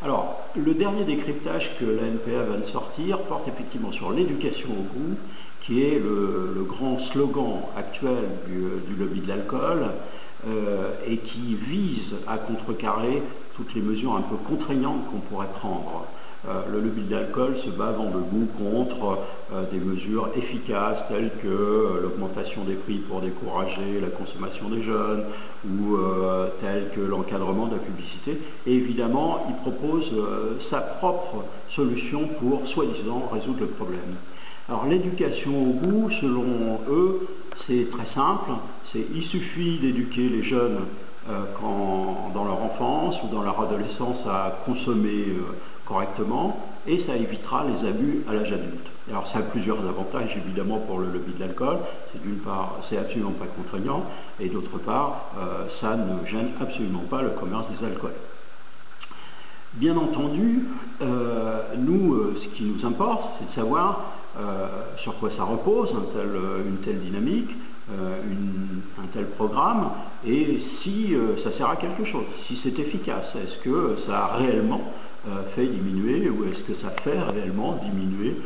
Alors, le dernier décryptage que la NPA va de sortir porte effectivement sur l'éducation au goût, qui est le grand slogan actuel du lobby de l'alcool, et qui vise à contrecarrer toutes les mesures un peu contraignantes qu'on pourrait prendre. Le lobby de l'alcool se bat vent debout contre des mesures efficaces telles que l'augmentation des prix pour décourager la consommation des jeunes ou telles que l'encadrement de la publicité. Et évidemment, il propose sa propre solution pour, soi-disant, résoudre le problème. Alors l'éducation au goût, selon eux, c'est très simple. Il suffit d'éduquer les jeunes dans leur enfance ou dans leur adolescence à consommer correctement, et ça évitera les abus à l'âge adulte. Alors ça a plusieurs avantages évidemment pour le lobby de l'alcool. D'une part, c'est absolument pas contraignant, et d'autre part, ça ne gêne absolument pas le commerce des alcools. Bien entendu, nous, ce qui nous importe, c'est de savoir sur quoi ça repose, une telle dynamique, un tel programme, et si ça sert à quelque chose, si c'est efficace. Est-ce que ça a réellement fait diminuer, ou est-ce que ça fait réellement diminuer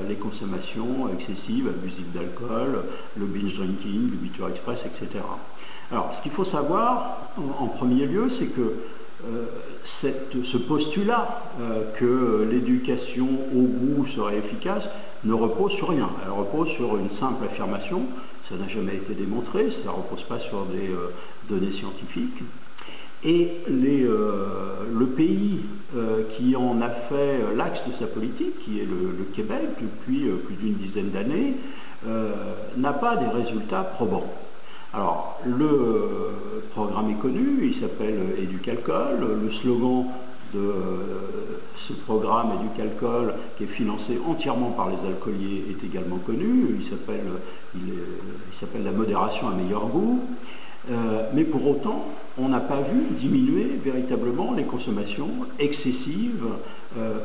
les consommations excessives, abusives d'alcool, le binge drinking, le biture express, etc. Alors, ce qu'il faut savoir, en premier lieu, c'est que ce postulat que l'éducation au goût serait efficace ne repose sur rien. Elle repose sur une simple affirmation. Ça n'a jamais été démontré, ça ne repose pas sur des données scientifiques. Et le pays qui en a fait l'axe de sa politique, qui est le Québec depuis plus d'une dizaine d'années, n'a pas des résultats probants. Alors, le programme est connu, il s'appelle Éducalcool. Le slogan de ce programme Éducalcool, qui est financé entièrement par les alcooliers, est également connu. Il s'appelle la modération à meilleur goût. Mais pour autant, on n'a pas vu diminuer véritablement les consommations excessives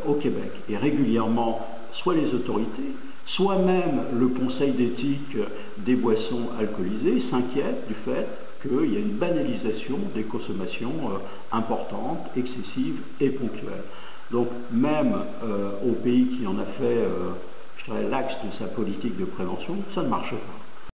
au Québec. Et régulièrement, soit les autorités, soit même le Conseil d'éthique des boissons alcoolisées s'inquiète du fait qu'il y a une banalisation des consommations importantes, excessives et ponctuelles. Donc même au pays qui en a fait l'axe de sa politique de prévention, ça ne marche pas.